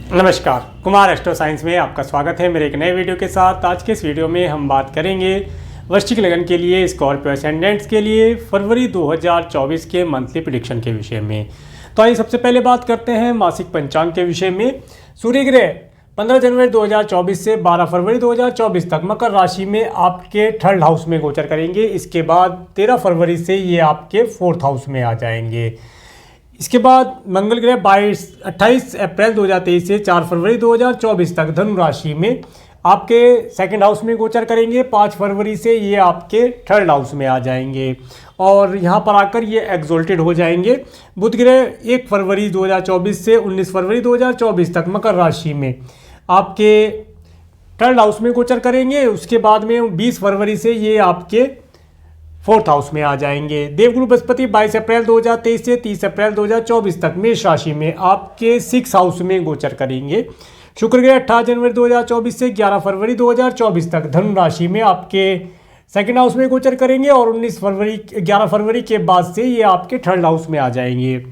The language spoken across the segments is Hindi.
नमस्कार, कुमार एस्ट्रो साइंस में आपका स्वागत है मेरे एक नए वीडियो के साथ। आज के इस वीडियो में हम बात करेंगे वृश्चिक लगन के लिए स्कॉर्पियो असेंडेंट्स के लिए फरवरी 2024 के मंथली प्रेडिक्शन के विषय में। तो आइए सबसे पहले बात करते हैं मासिक पंचांग के विषय में। सूर्य ग्रह 15 जनवरी 2024 से 12 फरवरी 2024 तक मकर राशि में आपके थर्ड हाउस में गोचर करेंगे। इसके बाद 13 फरवरी से ये आपके फोर्थ हाउस में आ जाएंगे। इसके बाद मंगल ग्रह 28 अप्रैल 2023 से 4 फरवरी 2024 तक धनु राशि में आपके सेकंड हाउस में गोचर करेंगे। 5 फरवरी से ये आपके थर्ड हाउस में आ जाएंगे और यहाँ पर आकर ये एक्सोल्टेड हो जाएंगे। बुध ग्रह 1 फरवरी 2024 से 19 फरवरी 2024 तक मकर राशि में आपके थर्ड हाउस में गोचर करेंगे। उसके बाद में 20 फरवरी से ये आपके फोर्थ हाउस में आ जाएंगे। देवगुरु बृहस्पति 22 अप्रैल 2023 से 30 अप्रैल 2024 तक मेष राशि में आपके 6 हाउस में गोचर करेंगे। शुक्र ग्रह 18 जनवरी 2024 से 11 फरवरी 2024 तक धनु राशि में आपके सेकंड हाउस में गोचर करेंगे और 11 फरवरी के बाद से ये आपके थर्ड हाउस में आ जाएंगे।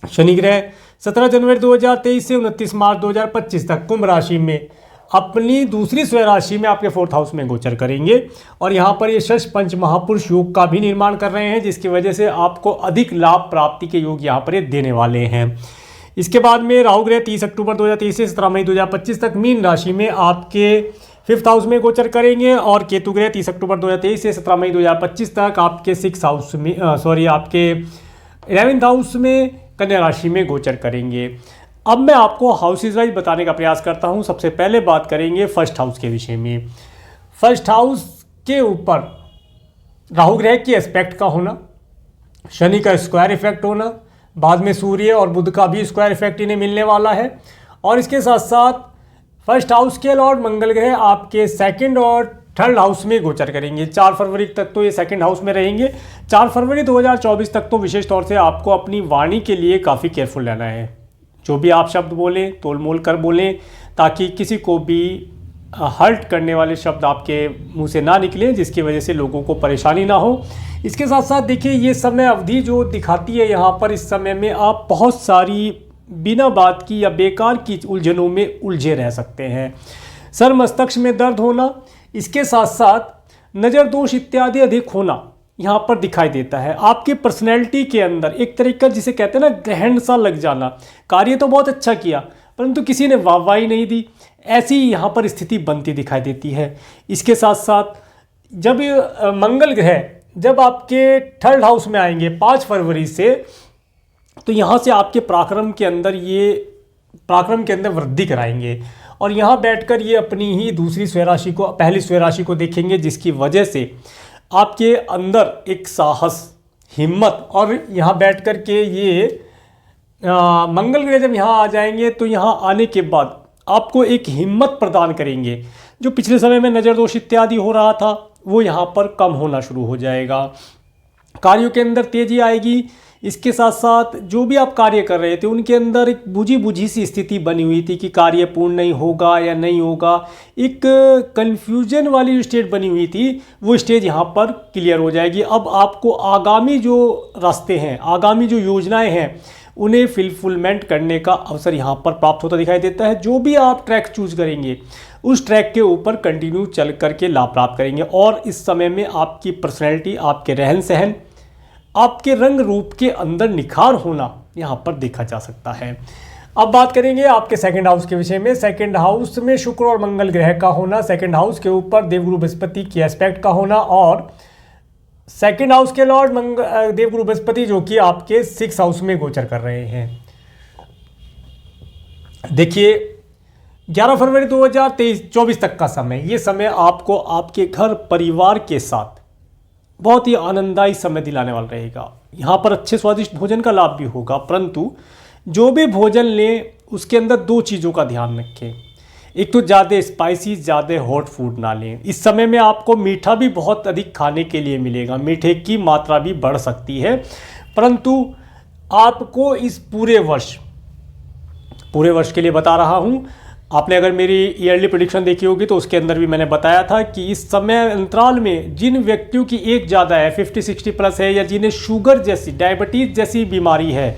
शनि ग्रह 17 जनवरी 2023 से 29 मार्च 2025 तक कुंभ राशि में अपनी दूसरी स्वय राशि में आपके फोर्थ हाउस में गोचर करेंगे और यहाँ पर ये षष्ठ पंच महापुरुष योग का भी निर्माण कर रहे हैं, जिसकी वजह से आपको अधिक लाभ प्राप्ति के योग यहाँ पर ये देने वाले हैं। इसके बाद में राहु ग्रह 30 अक्टूबर 2023 से 17 मई 2025 तक मीन राशि में आपके फिफ्थ हाउस में गोचर करेंगे और केतु ग्रह 30 अक्टूबर 2023 से 17 मई 2025 तक आपके आपके 11th हाउस में कन्या राशि में गोचर करेंगे। अब मैं आपको हाउसेज वाइज बताने का प्रयास करता हूं। सबसे पहले बात करेंगे फर्स्ट हाउस के विषय में। फर्स्ट हाउस के ऊपर राहु ग्रह की एस्पेक्ट का होना, शनि का स्क्वायर इफेक्ट होना, बाद में सूर्य और बुध का भी स्क्वायर इफेक्ट इन्हें मिलने वाला है और इसके साथ साथ फर्स्ट हाउस के लॉर्ड मंगल ग्रह आपके सेकंड और थर्ड हाउस में गोचर करेंगे। 4 फरवरी तक तो ये सेकंड हाउस में रहेंगे। 4 फरवरी 2024 तक तो विशेष तौर से आपको अपनी वाणी के लिए काफ़ी केयरफुल रहना है। जो भी आप शब्द बोलें तोल मोल कर बोलें, ताकि किसी को भी हर्ट करने वाले शब्द आपके मुंह से ना निकलें, जिसकी वजह से लोगों को परेशानी ना हो। इसके साथ साथ देखिए, ये समय अवधि जो दिखाती है यहाँ पर, इस समय में आप बहुत सारी बिना बात की या बेकार की उलझनों में उलझे रह सकते हैं। सर मस्तिष्क में दर्द होना, इसके साथ साथ नज़र दोष इत्यादि अधिक होना यहाँ पर दिखाई देता है। आपकी पर्सनैलिटी के अंदर एक तरीका जिसे कहते हैं ना ग्रहण सा लग जाना, कार्य तो बहुत अच्छा किया परंतु किसी ने वाहवाही नहीं दी, ऐसी यहाँ पर स्थिति बनती दिखाई देती है। इसके साथ साथ जब मंगल ग्रह जब आपके थर्ड हाउस में आएंगे 5 फरवरी से, तो यहाँ से आपके पराक्रम के अंदर वृद्धि कराएंगे और यहाँ बैठकर ये अपनी ही दूसरी स्वराशि को, पहली स्वराशि को देखेंगे, जिसकी वजह से आपके अंदर एक साहस, हिम्मत, और यहाँ बैठ कर के ये मंगल ग्रह जब यहाँ आ जाएंगे तो यहाँ आने के बाद आपको एक हिम्मत प्रदान करेंगे। जो पिछले समय में नज़र दोष इत्यादि हो रहा था वो यहाँ पर कम होना शुरू हो जाएगा। कार्यों के अंदर तेजी आएगी। इसके साथ साथ जो भी आप कार्य कर रहे थे उनके अंदर एक बुझी सी स्थिति बनी हुई थी कि कार्य पूर्ण नहीं होगा या नहीं होगा, एक कन्फ्यूजन वाली स्टेट बनी हुई थी, वो स्टेज यहाँ पर क्लियर हो जाएगी। अब आपको आगामी जो रास्ते हैं, आगामी जो योजनाएं हैं, उन्हें फुलफिलमेंट करने का अवसर यहाँ पर प्राप्त होता दिखाई देता है। जो भी आप ट्रैक चूज करेंगे उस ट्रैक के ऊपर कंटिन्यू चल करके लाभ प्राप्त करेंगे और इस समय में आपकी पर्सनैलिटी, आपके रहन सहन, आपके रंग रूप के अंदर निखार होना यहाँ पर देखा जा सकता है। अब बात करेंगे आपके सेकंड हाउस के विषय में। सेकंड हाउस में शुक्र और मंगल ग्रह का होना, सेकंड हाउस के ऊपर देवगुरु बृहस्पति की एस्पेक्ट का होना और सेकंड हाउस के लॉर्ड देवगुरु बृहस्पति जो कि आपके 6 हाउस में गोचर कर रहे हैं। देखिए 11 फरवरी 2024 तक का समय, ये समय आपको आपके घर परिवार के साथ बहुत ही आनंददायी समय दिलाने वाला रहेगा। यहाँ पर अच्छे स्वादिष्ट भोजन का लाभ भी होगा, परंतु जो भी भोजन लें उसके अंदर 2 चीज़ों का ध्यान रखें। एक तो ज़्यादा स्पाइसी, ज़्यादा हॉट फूड ना लें। इस समय में आपको मीठा भी बहुत अधिक खाने के लिए मिलेगा, मीठे की मात्रा भी बढ़ सकती है, परंतु आपको इस पूरे वर्ष के लिए बता रहा हूँ। आपने अगर मेरी ईयरली प्रेडिक्शन देखी होगी तो उसके अंदर भी मैंने बताया था कि इस समय अंतराल में जिन व्यक्तियों की एज ज़्यादा है, 50-60 प्लस है, या जिन्हें शुगर जैसी, डायबिटीज़ जैसी बीमारी है,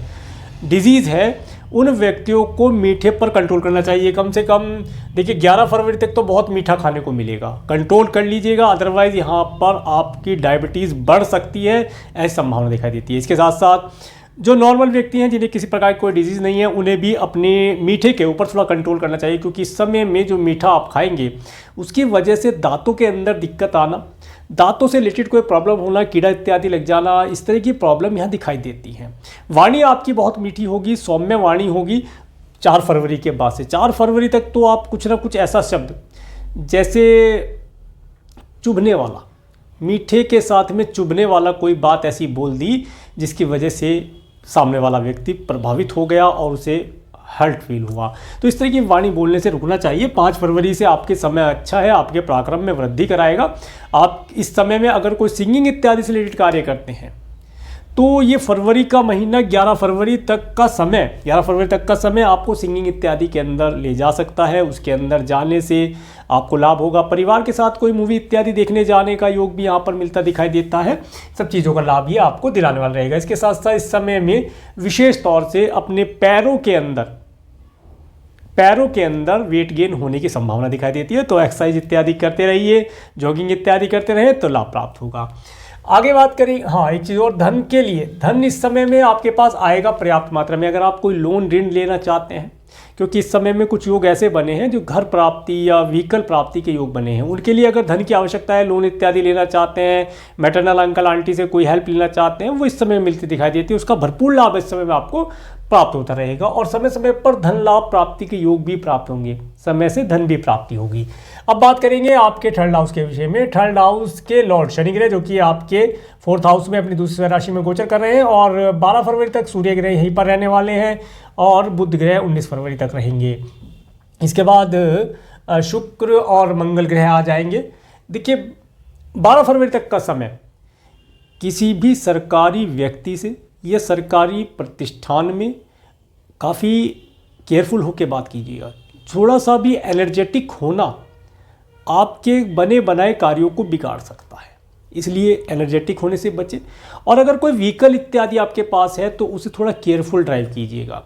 डिजीज़ है, उन व्यक्तियों को मीठे पर कंट्रोल करना चाहिए। कम से कम देखिए 11 फरवरी तक तो बहुत मीठा खाने को मिलेगा, कंट्रोल कर लीजिएगा, अदरवाइज़ यहाँ पर आपकी डायबिटीज़ बढ़ सकती है, ऐसी संभावना दिखाई देती है। इसके साथ साथ जो नॉर्मल व्यक्ति हैं जिन्हें किसी प्रकार की कोई डिजीज़ नहीं है, उन्हें भी अपने मीठे के ऊपर थोड़ा कंट्रोल करना चाहिए, क्योंकि इस समय में जो मीठा आप खाएंगे उसकी वजह से दांतों के अंदर दिक्कत आना, दांतों से रिलेटेड कोई प्रॉब्लम होना, कीड़ा इत्यादि लग जाना, इस तरह की प्रॉब्लम यहाँ दिखाई देती हैं। वाणी आपकी बहुत मीठी होगी, सौम्य वाणी होगी 4 फरवरी के बाद से। 4 फरवरी तक तो आप कुछ ना कुछ ऐसा शब्द जैसे चुभने वाला, मीठे के साथ में चुभने वाला कोई बात ऐसी बोल दी जिसकी वजह से सामने वाला व्यक्ति प्रभावित हो गया और उसे हर्ट फील हुआ। तो इस तरह की वाणी बोलने से रुकना चाहिए। 5 फरवरी से आपके समय अच्छा है, आपके पराक्रम में वृद्धि कराएगा। आप इस समय में अगर कोई सिंगिंग इत्यादि से रिलेटेड कार्य करते हैं तो ये फरवरी का महीना 11 फरवरी तक का समय आपको सिंगिंग इत्यादि के अंदर ले जा सकता है। उसके अंदर जाने से आपको लाभ होगा। परिवार के साथ कोई मूवी इत्यादि देखने जाने का योग भी यहाँ पर मिलता दिखाई देता है। सब चीज़ों का लाभ ये आपको दिलाने वाला रहेगा। इसके साथ साथ इस समय में विशेष तौर से अपने पैरों के अंदर वेट गेन होने की संभावना दिखाई देती है। तो एक्सरसाइज इत्यादि करते रहिए, जॉगिंग इत्यादि करते रहे तो लाभ प्राप्त होगा। आगे बात करें, हाँ एक चीज़ और, धन के लिए, धन इस समय में आपके पास आएगा पर्याप्त मात्रा में। अगर आप कोई लोन ऋण लेना चाहते हैं, क्योंकि इस समय में कुछ योग ऐसे बने हैं जो घर प्राप्ति या व्हीकल प्राप्ति के योग बने हैं, उनके लिए अगर धन की आवश्यकता है, लोन इत्यादि लेना चाहते हैं, मैटरनल अंकल आंटी से कोई हेल्प लेना चाहते हैं, वो इस समय मिलती दिखाई देती है। उसका भरपूर लाभ इस समय में आपको प्राप्त होता रहेगा और समय समय पर धन लाभ प्राप्ति के योग भी प्राप्त होंगे, समय से धन भी प्राप्ति होगी। अब बात करेंगे आपके थर्ड हाउस के विषय में। थर्ड हाउस के लॉर्ड शनि ग्रह जो कि आपके 4th हाउस में अपनी दूसरी राशि में गोचर कर रहे हैं और 12 फरवरी तक सूर्य ग्रह यहीं पर रहने वाले हैं और बुध ग्रह 19 फरवरी तक रहेंगे। इसके बाद शुक्र और मंगल ग्रह आ जाएंगे। देखिए 12 फरवरी तक का समय किसी भी सरकारी व्यक्ति से या सरकारी प्रतिष्ठान में काफ़ी केयरफुल होकर बात कीजिएगा। थोड़ा सा भी एनर्जेटिक होना आपके बने बनाए कार्यों को बिगाड़ सकता है, इसलिए एनर्जेटिक होने से बचें। और अगर कोई व्हीकल इत्यादि आपके पास है तो उसे थोड़ा केयरफुल ड्राइव कीजिएगा,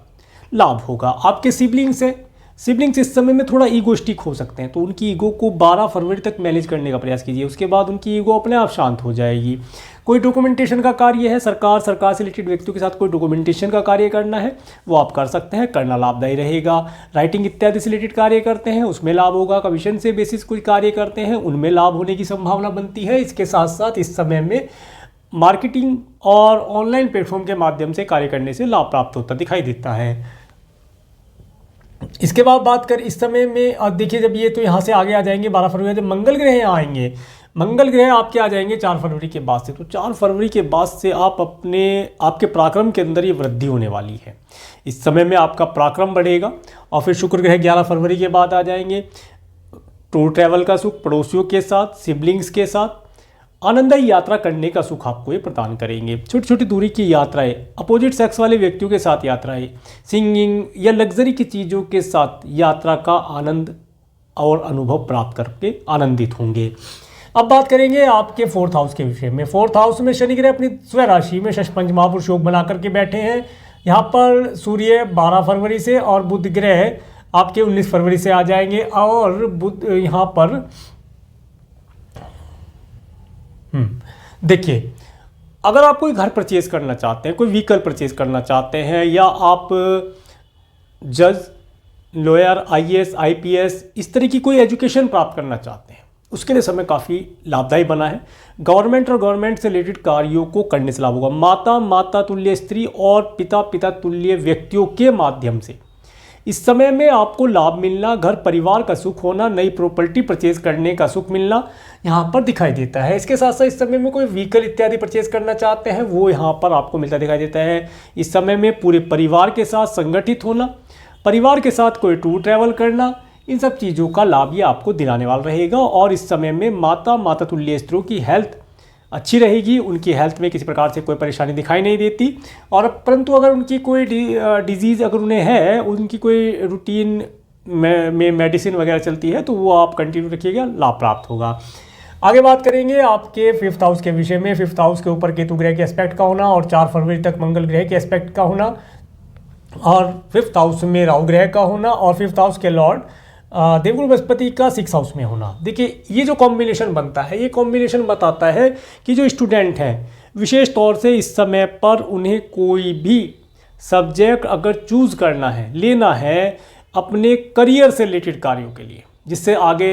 लाभ होगा। आपके सिबलिंग्स इस समय में थोड़ा ईगोस्टिक हो सकते हैं, तो उनकी ईगो को 12 फरवरी तक मैनेज करने का प्रयास कीजिए। उसके बाद उनकी ईगो अपने आप शांत हो जाएगी। कोई डॉक्यूमेंटेशन का कार्य है, सरकार से रिलेटेड व्यक्तियों के साथ कोई डॉक्यूमेंटेशन का कार्य करना है, वो आप कर सकते हैं, करना लाभदायी रहेगा। राइटिंग इत्यादि से रिलेटेड कार्य करते हैं उसमें लाभ होगा। कमीशन से बेसिस कोई कार्य करते हैं उनमें लाभ होने की संभावना बनती है। इसके साथ साथ इस समय में मार्केटिंग और ऑनलाइन प्लेटफॉर्म के माध्यम से कार्य करने से लाभ प्राप्त होता दिखाई देता है। इसके बाद बात कर इस समय में, और देखिए जब ये तो यहाँ से आगे आ जाएंगे 12 फरवरी, जब मंगल ग्रह यहाँ आएंगे, मंगल ग्रह आपके आ जाएंगे 4 फरवरी के बाद से। तो 4 फरवरी के बाद से आपके पराक्रम के अंदर ये वृद्धि होने वाली है। इस समय में आपका पराक्रम बढ़ेगा। और फिर शुक्र ग्रह 11 फरवरी के बाद आ जाएंगे। टूर ट्रैवल का सुख, पड़ोसियों के साथ, सिबलिंग्स के साथ आनंददायी यात्रा करने का सुख आपको ये प्रदान करेंगे। छोटी छोटी दूरी की यात्राएं, अपोजिट सेक्स वाले व्यक्तियों के साथ यात्राएं, सिंगिंग या लग्जरी की चीज़ों के साथ यात्रा का आनंद और अनुभव प्राप्त करके आनंदित होंगे। अब बात करेंगे आपके 4th हाउस के विषय में। 4th हाउस में शनि ग्रह अपनी स्वयं राशि में षष्ठ महापुरुष योग बना करके बैठे हैं। यहाँ पर सूर्य 12 फरवरी से और बुध ग्रह आपके 19 फरवरी से आ जाएंगे। और बुध यहाँ पर देखिए, अगर आप कोई घर परचेज करना चाहते हैं, कोई व्हीकल परचेज करना चाहते हैं, या आप जज, लॉयर, IAS, IPS इस तरह की कोई एजुकेशन प्राप्त करना चाहते हैं, उसके लिए समय काफ़ी लाभदायी बना है। गवर्नमेंट और गवर्नमेंट से रिलेटेड कार्यों को करने से लाभ होगा। माता तुल्य स्त्री और पिता तुल्य व्यक्तियों के माध्यम से इस समय में आपको लाभ मिलना, घर परिवार का सुख होना, नई प्रॉपर्टी परचेज करने का सुख मिलना यहाँ पर दिखाई देता है। इसके साथ साथ इस समय में कोई व्हीकल इत्यादि परचेज करना चाहते हैं वो यहाँ पर आपको मिलता दिखाई देता है। इस समय में पूरे परिवार के साथ संगठित होना, परिवार के साथ कोई टूर ट्रैवल करना, इन सब चीज़ों का लाभ ये आपको दिलाने वाला रहेगा। और इस समय में माता तुल्य स्त्रियों की हेल्थ अच्छी रहेगी, उनकी हेल्थ में किसी प्रकार से कोई परेशानी दिखाई नहीं देती। और परंतु अगर उनकी कोई डिजीज़ अगर उन्हें है, उनकी कोई रूटीन में मेडिसिन वगैरह चलती है, तो वो आप कंटिन्यू रखिएगा, लाभ प्राप्त होगा। आगे बात करेंगे आपके 5th हाउस के विषय में। 5th हाउस के ऊपर केतु ग्रह के एस्पेक्ट का होना और 4 फरवरी तक मंगल ग्रह के एस्पेक्ट का होना और 5th हाउस में राहु ग्रह का होना और 5th हाउस के लॉर्ड देवगुरु बृहस्पति का 6th हाउस में होना। देखिए ये जो कॉम्बिनेशन बनता है, ये कॉम्बिनेशन बताता है कि जो स्टूडेंट हैं विशेष तौर से इस समय पर उन्हें कोई भी सब्जेक्ट अगर चूज़ करना है, लेना है अपने करियर से रिलेटेड कार्यों के लिए, जिससे आगे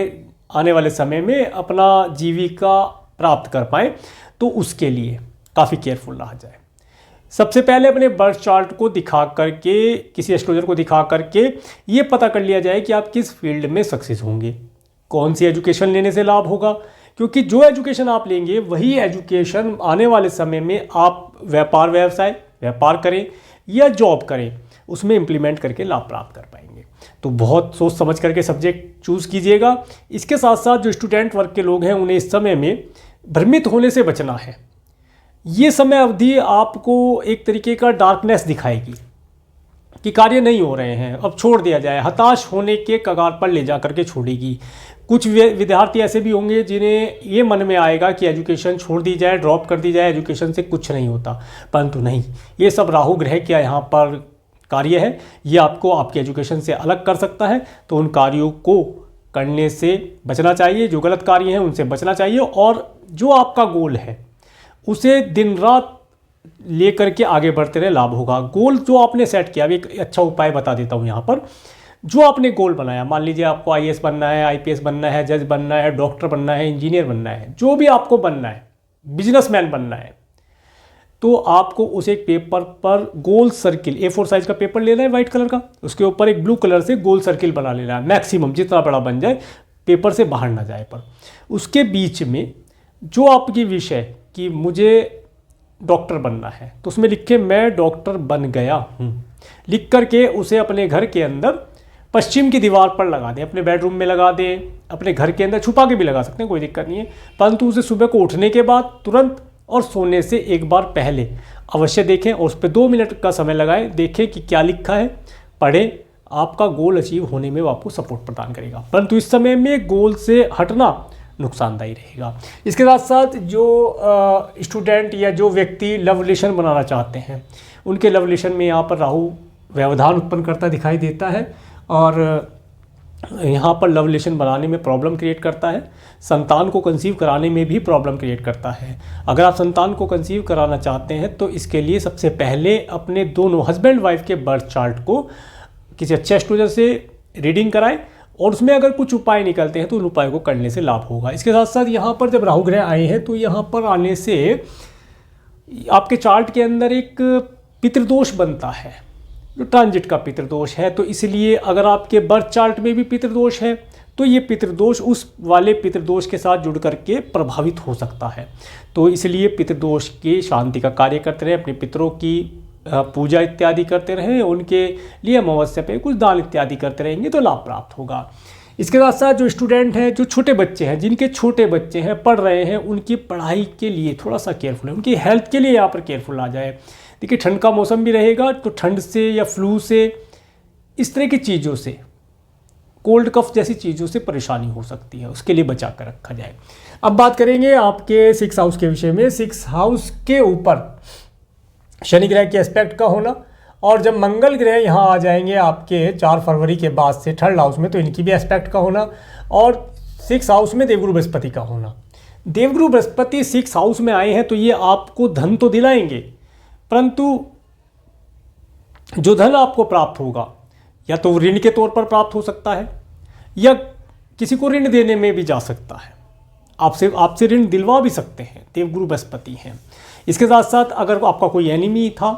आने वाले समय में अपना जीविका प्राप्त कर पाए, तो उसके लिए काफ़ी केयरफुल रहा जाए। सबसे पहले अपने बर्थ चार्ट को दिखा करके, किसी एस्ट्रोलॉजर को दिखा करके ये पता कर लिया जाए कि आप किस फील्ड में सक्सेस होंगे, कौन सी एजुकेशन लेने से लाभ होगा, क्योंकि जो एजुकेशन आप लेंगे वही एजुकेशन आने वाले समय में आप व्यापार करें या जॉब करें, उसमें इम्प्लीमेंट करके लाभ प्राप्त कर पाएंगे। तो बहुत सोच समझ करके सब्जेक्ट चूज़ कीजिएगा। इसके साथ साथ जो स्टूडेंट वर्ग के लोग हैं उन्हें इस समय में भ्रमित होने से बचना है। ये समय अवधि आपको एक तरीके का डार्कनेस दिखाएगी कि कार्य नहीं हो रहे हैं, अब छोड़ दिया जाए, हताश होने के कगार पर ले जा करके छोड़ेगी। कुछ विद्यार्थी ऐसे भी होंगे जिन्हें ये मन में आएगा कि एजुकेशन छोड़ दी जाए, ड्रॉप कर दी जाए, एजुकेशन से कुछ नहीं होता, परंतु नहीं, ये सब राहु ग्रह का यहाँ पर कार्य है। ये आपको आपकी एजुकेशन से अलग कर सकता है, तो उन कार्यों को करने से बचना चाहिए, जो गलत कार्य हैं उनसे बचना चाहिए, और जो आपका गोल है उसे दिन रात लेकर के आगे बढ़ते रहे, लाभ होगा। गोल जो आपने सेट किया, अभी एक अच्छा उपाय बता देता हूँ यहाँ पर। जो आपने गोल बनाया, मान लीजिए आपको IAS बनना है, IPS बनना है, जज बनना है, डॉक्टर बनना है, इंजीनियर बनना है, जो भी आपको बनना है, बिजनेसमैन बनना है, तो आपको उस एक पेपर पर गोल सर्किल, A4 साइज का पेपर लेना है वाइट कलर का, उसके ऊपर एक ब्लू कलर से गोल सर्किल बना लेना है, मैक्सिमम जितना बड़ा बन जाए, पेपर से बाहर ना जाए पर। उसके बीच में जो आपकी विषय कि मुझे डॉक्टर बनना है, तो उसमें लिखे मैं डॉक्टर बन गया हूँ, लिख करके उसे अपने घर के अंदर पश्चिम की दीवार पर लगा दें, अपने बेडरूम में लगा दें, अपने घर के अंदर छुपा के भी लगा सकते हैं, कोई दिक्कत नहीं है, परंतु उसे सुबह को उठने के बाद तुरंत और सोने से एक बार पहले अवश्य देखें और उस पर 2 मिनट का समय लगाएं, देखें कि क्या लिखा है, पढ़ें। आपका गोल अचीव होने में वो आपको सपोर्ट प्रदान करेगा, परंतु इस समय में गोल से हटना नुकसानदायी रहेगा। इसके साथ साथ जो स्टूडेंट या जो व्यक्ति लव रिलेशन बनाना चाहते हैं, उनके लव रिलेशन में यहाँ पर राहु व्यवधान उत्पन्न करता दिखाई देता है, और यहाँ पर लव रिलेशन बनाने में प्रॉब्लम क्रिएट करता है, संतान को कंसीव कराने में भी प्रॉब्लम क्रिएट करता है। अगर आप संतान को कंसीव कराना चाहते हैं तो इसके लिए सबसे पहले अपने दोनों हस्बैंड वाइफ के बर्थ चार्ट को किसी अच्छे एस्ट्रोलॉजर से रीडिंग कराएं, और उसमें अगर कुछ उपाय निकलते हैं तो उन उपायों को करने से लाभ होगा। इसके साथ साथ यहाँ पर जब राहु ग्रह आए हैं तो यहाँ पर आने से आपके चार्ट के अंदर एक पितृदोष बनता है, जो ट्रांजिट का पितृदोष है। तो इसलिए अगर आपके बर्थ चार्ट में भी पितृदोष है तो ये पितृदोष उस वाले पितृदोष के साथ जुड़ करके प्रभावित हो सकता है। तो इसलिए पितृदोष की शांति का कार्य करते रहें, अपने पितरों की पूजा इत्यादि करते रहें, उनके लिए अमावस्या पे कुछ दान इत्यादि करते रहेंगे तो लाभ प्राप्त होगा। इसके साथ साथ जो स्टूडेंट हैं, जो छोटे बच्चे हैं, जिनके छोटे बच्चे हैं, पढ़ रहे हैं, उनकी पढ़ाई के लिए थोड़ा सा केयरफुल है, उनकी हेल्थ के लिए यहाँ पर केयरफुल आ जाए। देखिए ठंड का मौसम भी रहेगा, तो ठंड से या फ्लू से, इस तरह की चीज़ों से, कोल्ड कफ जैसी चीज़ों से परेशानी हो सकती है, उसके लिए बचा कर रखा जाए। अब बात करेंगे आपके 6th हाउस के विषय में। 6th हाउस के ऊपर शनि ग्रह के एस्पेक्ट का होना, और जब मंगल ग्रह यहाँ आ जाएंगे आपके 4 फरवरी के बाद से 3rd हाउस में, तो इनकी भी एस्पेक्ट का होना, और 6th हाउस में देवगुरु बृहस्पति का होना। देवगुरु बृहस्पति 6th हाउस में आए हैं तो ये आपको धन तो दिलाएंगे, परंतु जो धन आपको प्राप्त होगा या तो ऋण के तौर पर प्राप्त हो सकता है, या किसी को ऋण देने में भी जा सकता है, आपसे ऋण दिलवा भी सकते हैं, देवगुरु बृहस्पति हैं। इसके साथ साथ अगर आपका कोई एनिमी था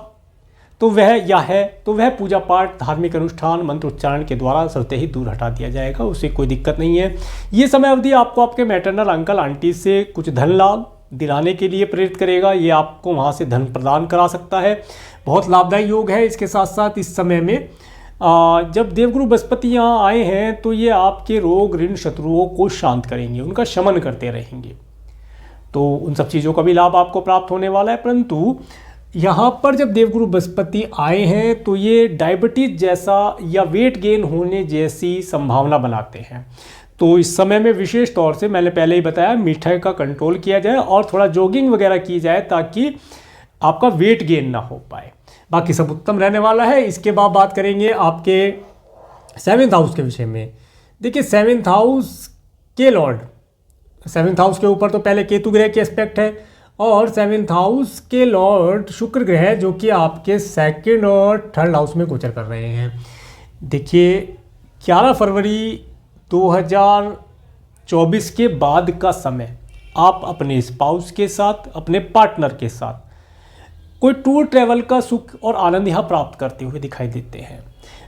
तो वह पूजा पाठ, धार्मिक अनुष्ठान, मंत्र उच्चारण के द्वारा स्वतः ही दूर हटा दिया जाएगा, उससे कोई दिक्कत नहीं है। ये समय अवधि आपको आपके मैटरनल अंकल आंटी से कुछ धन लाभ दिलाने के लिए प्रेरित करेगा, ये आपको वहाँ से धन प्रदान करा सकता है, बहुत लाभदायी योग है। इसके साथ साथ इस समय में जब देवगुरु बृहस्पति यहाँ आए हैं तो ये आपके रोग, ऋण, शत्रुओं को शांत करेंगे, उनका शमन करते रहेंगे, तो उन सब चीज़ों का भी लाभ आपको प्राप्त होने वाला है। परंतु यहाँ पर जब देवगुरु बृहस्पति आए हैं तो ये डायबिटीज़ जैसा या वेट गेन होने जैसी संभावना बनाते हैं, तो इस समय में विशेष तौर से मैंने पहले ही बताया, मिठाई का कंट्रोल किया जाए और थोड़ा जॉगिंग वगैरह की जाए ताकि आपका वेट गेन ना हो पाए। बाकी सब उत्तम रहने वाला है। इसके बाद बात करेंगे आपके 7th हाउस के विषय में। देखिए 7th हाउस के लॉर्ड, 7th हाउस के ऊपर तो पहले केतु ग्रह के एस्पेक्ट है, और 7th हाउस के लॉर्ड शुक्र ग्रह जो कि आपके 2nd और 3rd हाउस में गोचर कर रहे हैं। देखिए 11 फरवरी 2024 के बाद का समय आप अपने स्पाउस के साथ, अपने पार्टनर के साथ कोई टूर ट्रैवल का सुख और आनंद यहाँ प्राप्त करते हुए दिखाई देते हैं।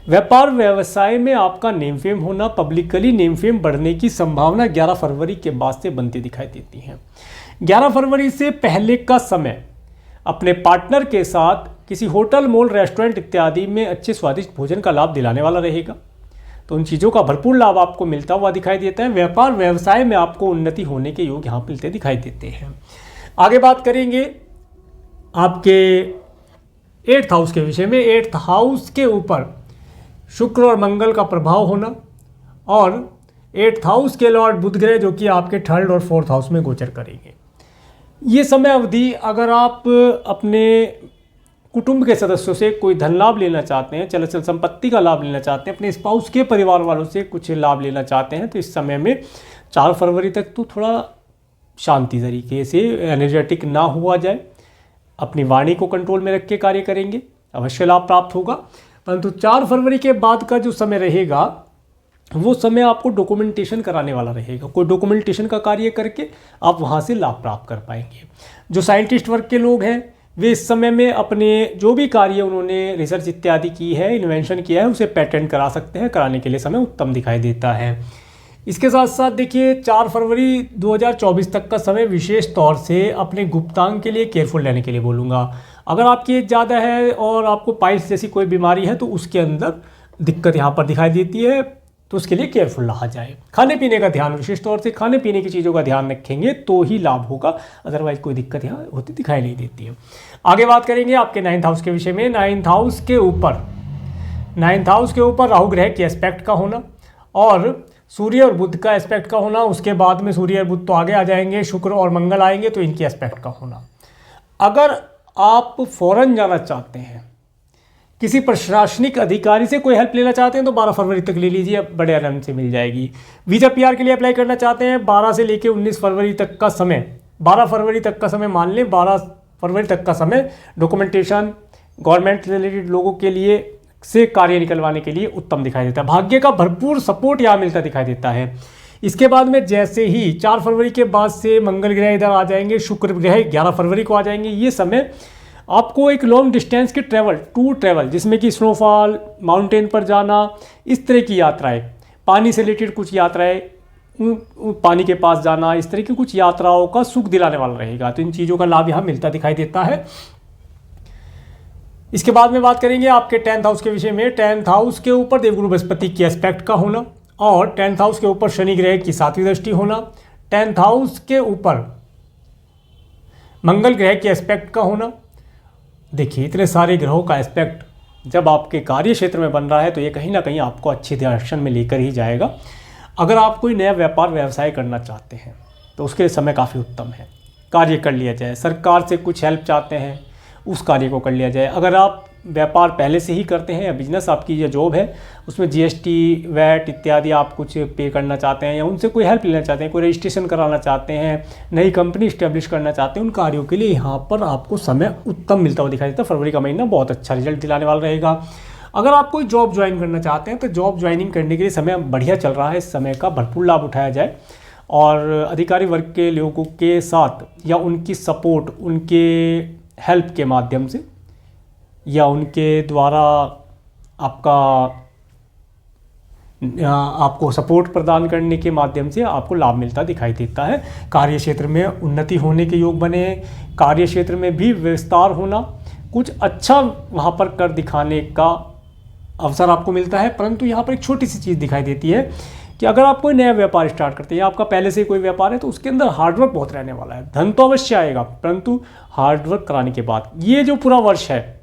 व्यापार व्यवसाय में आपका नेम फेम होना, पब्लिकली नेम फेम बढ़ने की संभावना 11 फरवरी के बाद से बनती दिखाई देती है। 11 फरवरी से पहले का समय अपने पार्टनर के साथ किसी होटल, मॉल, रेस्टोरेंट इत्यादि में अच्छे स्वादिष्ट भोजन का लाभ दिलाने वाला रहेगा। तो उन चीज़ों का भरपूर लाभ आपको मिलता हुआ दिखाई देता है। व्यापार व्यवसाय में आपको उन्नति होने के योग यहाँ मिलते दिखाई देते हैं। आगे बात करेंगे आपके 8th हाउस के विषय में। 8th हाउस के ऊपर शुक्र और मंगल का प्रभाव होना, और 8th हाउस के लॉर्ड बुध ग्रह जो कि आपके 3rd और 4th हाउस में गोचर करेंगे। ये समय अवधि अगर आप अपने कुटुंब के सदस्यों से कोई धन लाभ लेना चाहते हैं, चल संपत्ति का लाभ लेना चाहते हैं, अपने स्पाउस के परिवार वालों से कुछ लाभ लेना चाहते हैं, तो इस समय में 4 फरवरी तक तो थोड़ा शांति तरीके से, एनर्जेटिक ना हुआ जाए, अपनी वाणी को कंट्रोल में रख के कार्य करेंगे, अवश्य लाभ प्राप्त होगा। परंतु 4 फरवरी के बाद का जो समय रहेगा वो समय आपको डॉक्यूमेंटेशन कराने वाला रहेगा। कोई डॉक्यूमेंटेशन का कार्य करके आप वहाँ से लाभ प्राप्त कर पाएंगे। जो साइंटिस्ट वर्ग के लोग हैं वे इस समय में अपने जो भी कार्य उन्होंने रिसर्च इत्यादि की है, इन्वेंशन किया है, उसे पेटेंट करा सकते हैं। कराने के लिए समय उत्तम दिखाई देता है। इसके साथ साथ देखिए 4 फरवरी 2024 तक का समय विशेष तौर से अपने गुप्तांग के लिए केयरफुल रहने के लिए बोलूँगा। अगर आपकी एज ज़्यादा है और आपको पाइल्स जैसी कोई बीमारी है तो उसके अंदर दिक्कत यहाँ पर दिखाई देती है, तो उसके लिए केयरफुल रहा जाए। खाने पीने का ध्यान, विशेष तौर से खाने पीने की चीज़ों का ध्यान रखेंगे तो ही लाभ होगा, अदरवाइज कोई दिक्कत यहाँ होती दिखाई नहीं देती है। आगे बात करेंगे आपके 9th हाउस के विषय में। 9th हाउस के ऊपर राहु ग्रह के एस्पेक्ट का होना और सूर्य और बुध का एस्पेक्ट का होना। उसके बाद में सूर्य और बुध तो आगे आ जाएंगे, शुक्र और मंगल आएंगे, तो इनके एस्पेक्ट का होना। अगर आप फॉरेन जाना चाहते हैं, किसी प्रशासनिक अधिकारी से कोई हेल्प लेना चाहते हैं तो 12 फरवरी तक ले लीजिए, बड़े आराम से मिल जाएगी। वीज़ा PR के लिए अप्लाई करना चाहते हैं, 12 से लेकर 19 फरवरी तक का समय, 12 फरवरी तक का समय मान लें, 12 फरवरी तक का समय डॉक्यूमेंटेशन, गवर्नमेंट रिलेटेड लोगों के लिए से कार्य निकलवाने के लिए उत्तम दिखाई देता है। भाग्य का भरपूर सपोर्ट यहाँ मिलता दिखाई देता है। इसके बाद में जैसे ही 4 फरवरी के बाद से मंगल ग्रह इधर आ जाएंगे, शुक्र ग्रह 11 फरवरी को आ जाएंगे। ये समय आपको एक लॉन्ग डिस्टेंस की टूर ट्रैवल जिसमें कि स्नोफॉल, माउंटेन पर जाना, इस तरह की यात्राएं, पानी से रिलेटेड कुछ यात्राएं, पानी के पास जाना, इस तरह की कुछ यात्राओं का सुख दिलाने वाला रहेगा। तो इन चीज़ों का लाभ यहाँ मिलता दिखाई देता है। इसके बाद में बात करेंगे आपके 10th हाउस के विषय में। 10th हाउस के ऊपर देवगुरु बृहस्पति की एस्पेक्ट का होना और 10th हाउस के ऊपर शनि ग्रह की 7वीं दृष्टि होना, 10th हाउस के ऊपर मंगल ग्रह के एस्पेक्ट का होना। देखिए इतने सारे ग्रहों का एस्पेक्ट जब आपके कार्य क्षेत्र में बन रहा है तो ये कहीं ना कहीं आपको अच्छी डायरेक्शन में लेकर ही जाएगा। अगर आप कोई नया व्यापार व्यवसाय करना चाहते हैं तो उसके समय काफ़ी उत्तम है, कार्य कर लिया जाए। सरकार से कुछ हेल्प चाहते हैं, उस कार्य को कर लिया जाए। अगर आप व्यापार पहले से ही करते हैं या बिजनेस आपकी जो जॉब है उसमें GST, वैट इत्यादि आप कुछ पे करना चाहते हैं या उनसे कोई हेल्प लेना चाहते हैं, कोई रजिस्ट्रेशन कराना चाहते हैं, नई कंपनी इस्टेब्लिश करना चाहते हैं, उन कार्यों के लिए यहाँ पर आपको समय उत्तम मिलता हुआ दिखाई देता है। फरवरी का महीना बहुत अच्छा रिजल्ट दिलाने वाला रहेगा। अगर आप कोई जॉब ज्वाइन करना चाहते हैं तो जॉब ज्वाइनिंग करने के लिए समय बढ़िया चल रहा है। इस समय का भरपूर लाभ उठाया जाए और अधिकारी वर्ग के लोगों के साथ या उनकी सपोर्ट, उनके हेल्प के माध्यम से या उनके द्वारा आपको सपोर्ट प्रदान करने के माध्यम से आपको लाभ मिलता दिखाई देता है। कार्य क्षेत्र में उन्नति होने के योग बने, कार्य क्षेत्र में भी विस्तार होना, कुछ अच्छा वहाँ पर कर दिखाने का अवसर आपको मिलता है। परंतु यहाँ पर एक छोटी सी चीज़ दिखाई देती है कि अगर आप कोई नया व्यापार स्टार्ट करते हैं या आपका पहले से कोई व्यापार है तो उसके अंदर हार्डवर्क बहुत रहने वाला है। धन तो अवश्य आएगा परंतु हार्डवर्क कराने के बाद ये जो पूरा वर्ष है,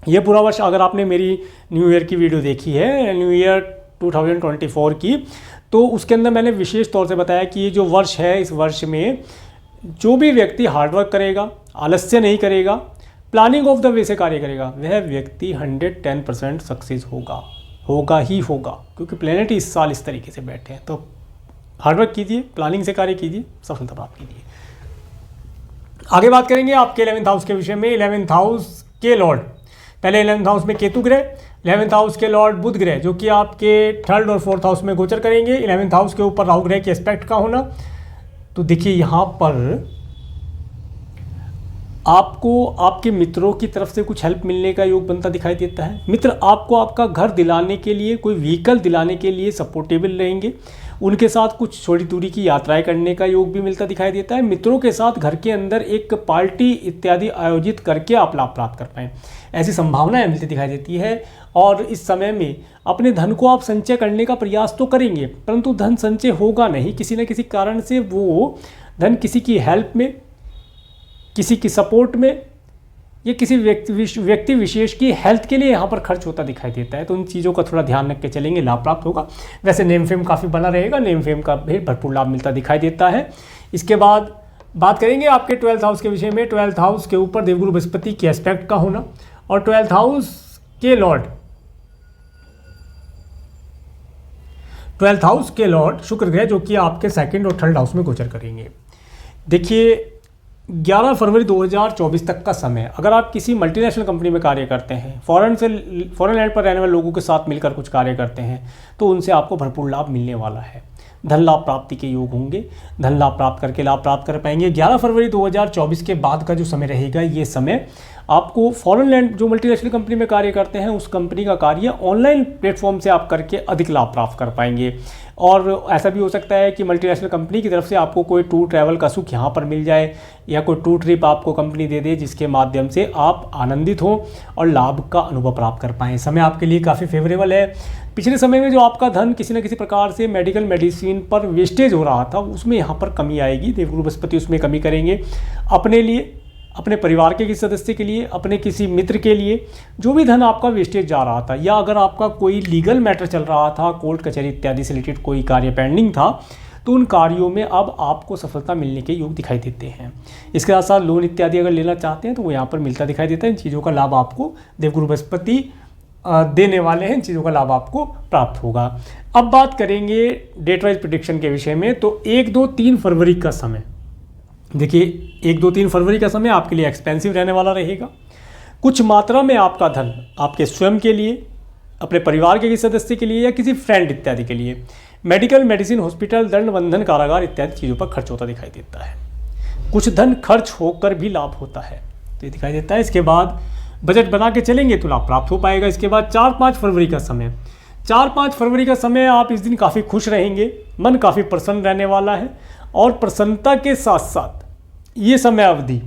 ये पूरा वर्ष अगर आपने मेरी न्यू ईयर की वीडियो देखी है, न्यू ईयर 2024 की, तो उसके अंदर मैंने विशेष तौर से बताया कि ये जो वर्ष है, इस वर्ष में जो भी व्यक्ति हार्डवर्क करेगा, आलस्य नहीं करेगा, प्लानिंग ऑफ द वे से कार्य करेगा, वह व्यक्ति 110% सक्सेस होगा ही होगा, क्योंकि प्लेनेट इस साल इस तरीके से बैठे हैं। तो हार्डवर्क कीजिए, प्लानिंग से कार्य कीजिए, सफलता प्राप्त कीजिए। आगे बात करेंगे आपके 11th हाउस के विषय में। 11th हाउस के लॉर्ड, पहले 11th हाउस में केतु ग्रह, 11th हाउस के लॉर्ड बुध ग्रह जो कि आपके 3rd और 4th हाउस में गोचर करेंगे। 11th हाउस के ऊपर राहु ग्रह के एस्पेक्ट का होना, तो देखिए यहाँ पर आपको आपके मित्रों की तरफ से कुछ हेल्प मिलने का योग बनता दिखाई देता है। मित्र आपको आपका घर दिलाने के लिए, कोई व्हीकल दिलाने के लिए सपोर्टेबल रहेंगे। उनके साथ कुछ छोटी दूरी की यात्राएं करने का योग भी मिलता दिखाई देता है। मित्रों के साथ घर के अंदर एक पार्टी इत्यादि आयोजित करके आप लाभ प्राप्त कर पाएँ, ऐसी संभावनाएं मिलती दिखाई देती है। और इस समय में अपने धन को आप संचय करने का प्रयास तो करेंगे, परंतु धन संचय होगा नहीं। किसी न किसी कारण से वो धन किसी की हेल्प में, किसी की सपोर्ट में, या किसी व्यक्ति विशेष की हेल्थ के लिए यहाँ पर खर्च होता दिखाई देता है। तो उन चीज़ों का थोड़ा ध्यान रख के चलेंगे, लाभ प्राप्त होगा। वैसे नेम फेम काफ़ी बना रहेगा, नेम फेम का भी भरपूर लाभ मिलता दिखाई देता है। इसके बाद बात करेंगे आपके 12th हाउस के विषय में। 12th हाउस के ऊपर देवगुरु बृहस्पति के एस्पेक्ट का होना, और 12th हाउस के लॉर्ड, 12th हाउस के लॉर्ड शुक्र ग्रह जो कि आपके 2nd और 3rd हाउस में गोचर करेंगे। देखिए 11 फरवरी 2024 तक का समय, अगर आप किसी मल्टीनेशनल कंपनी में कार्य करते हैं, फॉरेन लैंड पर रहने वाले लोगों के साथ मिलकर कुछ कार्य करते हैं, तो उनसे आपको भरपूर लाभ मिलने वाला है। धन लाभ प्राप्ति के योग होंगे, धन लाभ प्राप्त करके लाभ प्राप्त कर पाएंगे। 11 फरवरी 2024 के बाद का जो समय रहेगा, ये समय आपको फॉरेन लैंड जो मल्टीनेशनल कंपनी में कार्य करते हैं उस कंपनी का कार्य ऑनलाइन प्लेटफॉर्म से आप करके अधिक लाभ प्राप्त कर पाएंगे। और ऐसा भी हो सकता है कि मल्टीनेशनल कंपनी की तरफ से आपको कोई टूर ट्रैवल का सुख यहाँ पर मिल जाए, या कोई टूर ट्रिप आपको कंपनी दे दे जिसके माध्यम से आप आनंदित हो और लाभ का अनुभव प्राप्त कर पाएँ। समय आपके लिए काफ़ी फेवरेबल है। पिछले समय में जो आपका धन किसी न किसी प्रकार से मेडिकल मेडिसिन पर वेस्टेज हो रहा था, उसमें यहाँ पर कमी आएगी। देवगुरु बृहस्पति उसमें कमी करेंगे। अपने लिए, अपने परिवार के किसी सदस्य के लिए, अपने किसी मित्र के लिए जो भी धन आपका वेस्टेज जा रहा था, या अगर आपका कोई लीगल मैटर चल रहा था, कोर्ट कचहरी इत्यादि से रिलेटेड कोई कार्य पेंडिंग था, तो उन कार्यों में अब आपको सफलता मिलने के योग दिखाई देते हैं। इसके साथ साथ लोन इत्यादि अगर लेना चाहते हैं तो वो यहाँ पर मिलता दिखाई देता है। इन चीज़ों का लाभ आपको देवगुरु बृहस्पति देने वाले हैं, इन चीज़ों का लाभ आपको प्राप्त होगा। अब बात करेंगे डेट वाइज प्रेडिक्शन के विषय में। तो 1, 2, 3 फरवरी का समय, देखिए 1, 2, 3 फरवरी का समय आपके लिए एक्सपेंसिव रहने वाला रहेगा। कुछ मात्रा में आपका धन आपके स्वयं के लिए, अपने परिवार के किसी सदस्य के लिए, या किसी फ्रेंड इत्यादि के लिए मेडिकल, मेडिसिन, हॉस्पिटल, दंड, बंधन, कारागार इत्यादि चीज़ों पर खर्च होता दिखाई देता है। कुछ धन खर्च होकर भी लाभ होता है, तो ये दिखाई देता है। इसके बाद बजट बना के चलेंगे तो लाभ प्राप्त हो पाएगा। इसके बाद 4-5 फरवरी का समय, 4-5 फरवरी का समय आप इस दिन काफ़ी खुश रहेंगे, मन काफ़ी प्रसन्न रहने वाला है। और प्रसन्नता के साथ साथ ये समय अवधि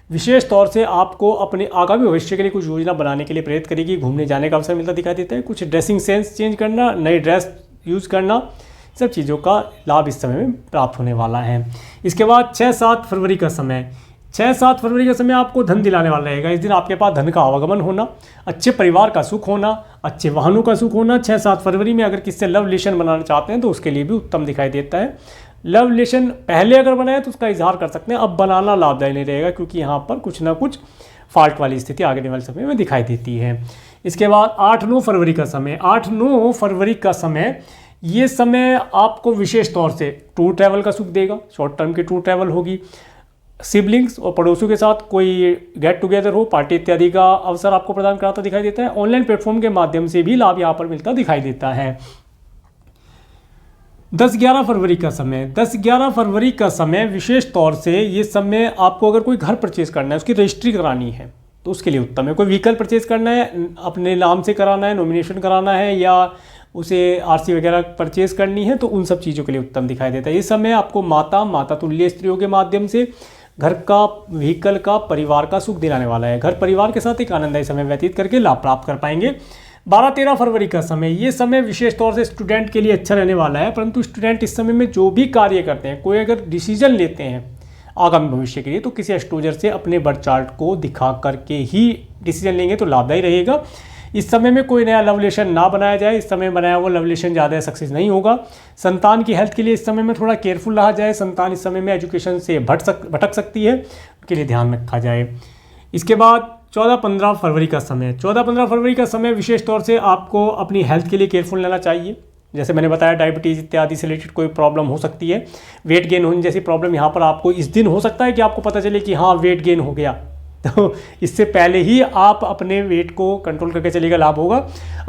विशेष तौर से आपको अपने आगामी भविष्य के लिए कुछ योजना बनाने के लिए प्रेरित करेगी। घूमने जाने का अवसर मिलता दिखाई देता है। कुछ ड्रेसिंग सेंस चेंज करना, नई ड्रेस यूज़ करना, सब चीज़ों का लाभ इस समय में प्राप्त होने वाला है। इसके बाद 6-7 फरवरी का समय, 6-7 फरवरी का समय आपको धन दिलाने वाला रहेगा। इस दिन आपके पास धन का आवागमन होना, अच्छे परिवार का सुख होना, अच्छे वाहनों का सुख होना। 6-7 फरवरी में अगर किससे लव रिलेशन बनाना चाहते हैं तो उसके लिए भी उत्तम दिखाई देता है। लव रिलेशन पहले अगर बनाए तो उसका इजहार कर सकते हैं, अब बनाना लाभदायी नहीं रहेगा, क्योंकि यहाँ पर कुछ ना कुछ फॉल्ट वाली स्थिति आगे वाले समय में दिखाई देती है। इसके बाद 8-9 फरवरी का समय, 8-9 फरवरी का समय, ये समय आपको विशेष तौर से टूर ट्रैवल का सुख देगा। शॉर्ट टर्म की टूर ट्रैवल होगी, सिबलिंग्स और पड़ोसियों के साथ कोई गेट टुगेदर हो, पार्टी इत्यादि का अवसर आपको प्रदान कराता दिखाई देता है। ऑनलाइन प्लेटफॉर्म के माध्यम से भी लाभ यहाँ पर मिलता दिखाई देता है। 10-11 फरवरी का समय, 10-11 फरवरी का समय विशेष तौर से ये समय आपको अगर कोई घर परचेज करना है, उसकी रजिस्ट्री करानी है तो उसके लिए उत्तम है। कोई व्हीकल परचेज करना है, अपने नाम से कराना है, नॉमिनेशन कराना है, या उसे आरसी वगैरह परचेज करनी है, तो उन सब चीज़ों के लिए उत्तम दिखाई देता है। इस समय आपको माता तुल्य स्त्रियों के माध्यम से घर का, व्हीकल का, परिवार का सुख दिलाने वाला है। घर परिवार के साथ एक आनंददायी समय व्यतीत करके लाभ प्राप्त कर पाएंगे। 12-13 फरवरी का समय, ये समय विशेष तौर से स्टूडेंट के लिए अच्छा रहने वाला है, परंतु स्टूडेंट इस समय में जो भी कार्य करते हैं, कोई अगर डिसीजन लेते हैं आगामी भविष्य के लिए, तो किसी एस्ट्रोलॉजर से अपने बर्थ चार्ट को दिखा करके ही डिसीजन लेंगे तो लाभदायी रहेगा। इस समय में कोई नया लव रिलेशन ना बनाया जाए, इस समय बनाया हुआ लव रिलेशन ज़्यादा सक्सेस नहीं होगा। संतान की हेल्थ के लिए इस समय में थोड़ा केयरफुल रहा जाए। संतान इस समय में एजुकेशन से भटक सकती है, उसके लिए ध्यान रखा जाए। इसके बाद 14-15 फरवरी का समय, 14-15 फरवरी का समय विशेष तौर से आपको अपनी हेल्थ के लिए केयरफुल लेना चाहिए। जैसे मैंने बताया, डायबिटीज़ इत्यादि से रिलेटेड कोई प्रॉब्लम हो सकती है, वेट गेन होने जैसी प्रॉब्लम यहाँ पर आपको इस दिन हो सकता है कि आपको पता चले कि हाँ वेट गेन हो गया, तो इससे पहले ही आप अपने वेट को कंट्रोल करके चलेगा, लाभ होगा।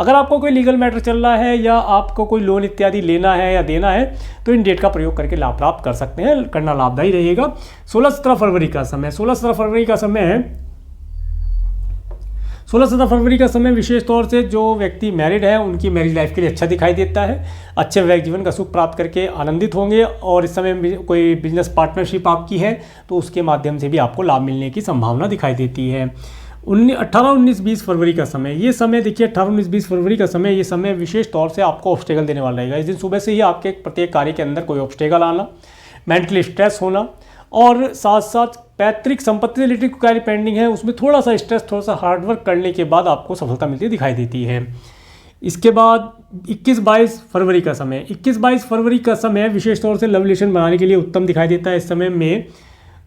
अगर आपको कोई लीगल मैटर चल रहा है या आपको कोई लोन इत्यादि लेना है या देना है तो इन डेट का प्रयोग करके लाभ प्राप्त कर सकते हैं, करना लाभदायी रहेगा। 16-17 फरवरी का समय, 16-17 फरवरी का समय है, 16-17 फरवरी का समय विशेष तौर से जो व्यक्ति मैरिड है उनकी मैरिज लाइफ के लिए अच्छा दिखाई देता है। अच्छे वैवाहिक जीवन का सुख प्राप्त करके आनंदित होंगे और इस समय कोई बिजनेस पार्टनरशिप आपकी है तो उसके माध्यम से भी आपको लाभ मिलने की संभावना दिखाई देती है। 18-19-20 फरवरी का समय, ये समय देखिए 18-19-20 फरवरी का समय, ये समय विशेष तौर से आपको ऑब्स्टेकल देने वाला रहेगा। इस दिन सुबह से ही आपके प्रत्येक कार्य के अंदर कोई ऑब्स्टेकल आना, मेंटली स्ट्रेस होना और साथ साथ पैतृक संपत्ति से रिलेटेड कार्य पेंडिंग है उसमें थोड़ा सा स्ट्रेस, थोड़ा सा हार्डवर्क करने के बाद आपको सफलता मिलती दिखाई देती है। इसके बाद 21-22 फरवरी का समय, 21-22 फरवरी का समय विशेष तौर से लव रिलेशन बनाने के लिए उत्तम दिखाई देता है। इस समय में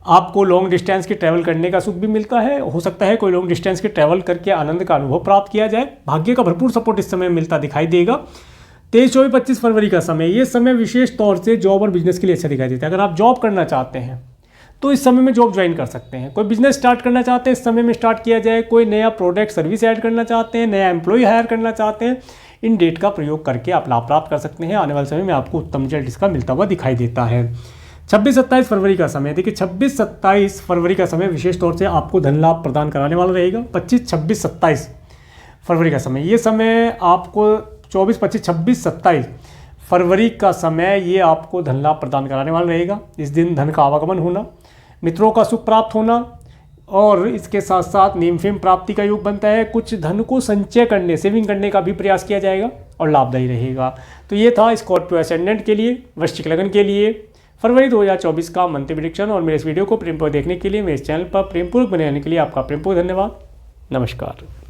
आपको लॉन्ग डिस्टेंस के ट्रैवल करने का सुख भी मिलता है, हो सकता है कोई लॉन्ग डिस्टेंस के ट्रैवल करके आनंद का अनुभव प्राप्त किया जाए। भाग्य का भरपूर सपोर्ट इस समय मिलता दिखाई देगा। 23-24-25 फरवरी का समय, ये समय विशेष तौर से जॉब और बिजनेस के लिए अच्छा दिखाई देता है। अगर आप जॉब करना चाहते हैं तो इस समय में जॉब ज्वाइन कर सकते हैं। कोई बिजनेस स्टार्ट करना चाहते हैं इस समय में स्टार्ट किया जाए, कोई नया प्रोडक्ट सर्विस ऐड करना चाहते हैं, नया एम्प्लॉय हायर करना चाहते हैं, इन डेट का प्रयोग करके आप लाभ प्राप्त कर सकते हैं। आने वाले समय में आपको उत्तम रिजल्ट इसका मिलता हुआ दिखाई देता है। 26-27 फरवरी का समय, देखिए 26-27 फरवरी का समय विशेष तौर से आपको धन लाभ प्रदान कराने वाला रहेगा। 25, 26, 27 फरवरी का समय, ये समय आपको 24, 25, 26, 27 फरवरी का समय ये आपको धन लाभ प्रदान कराने वाला रहेगा। इस दिन धन का आवागमन होना, मित्रों का सुख प्राप्त होना और इसके साथ साथ नेम फेम प्राप्ति का योग बनता है। कुछ धन को संचय करने, सेविंग करने का भी प्रयास किया जाएगा और लाभदायी रहेगा। तो ये था स्कॉर्पियो असेंडेंट के लिए, वृश्चिक लगन के लिए फरवरी 2024 का मंथली प्रेडिक्शन। और मेरे इस वीडियो को प्रेमपूर्वक देखने के लिए, मेरे इस चैनल पर प्रेमपूर्वक बने रहने के लिए आपका प्रेमपूर्वक धन्यवाद। नमस्कार।